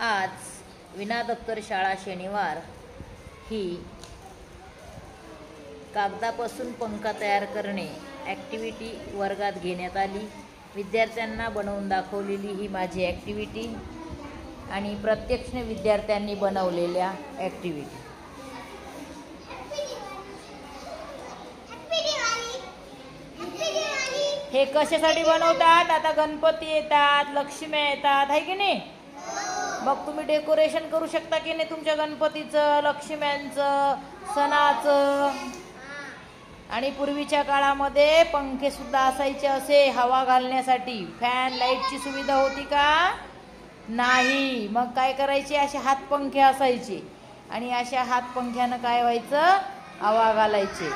आज विना दप्तर शाळा शनिवार ही कागदापासून पंखा तयार करणे ॲक्टिव्हिटी वर्गात घेण्यात आली। विद्यार्थ्यांना बनवून दाखवलेली ही माझी ॲक्टिव्हिटी आणि प्रत्यक्ष विद्यार्थ्यांनी बनवलेल्या ॲक्टिव्हिटी। हे कशासाठी बनवतात? आता गणपती येतात, लक्ष्मी येतात, आहे की नाही? मग तुम्ही डेकोरेशन करू शकता की नाही तुमच्या गणपतीचं, लक्ष्म्यांचं, सणाचं। आणि पूर्वीच्या काळामध्ये पंखे सुद्धा असायचे असे हवा घालण्यासाठी। फॅन लाईटची सुविधा होती का? नाही। मग काय करायचे? असे हात पंखे असायचे आणि अशा हात पंख्यानं काय व्हायचं? हवा घालायचे।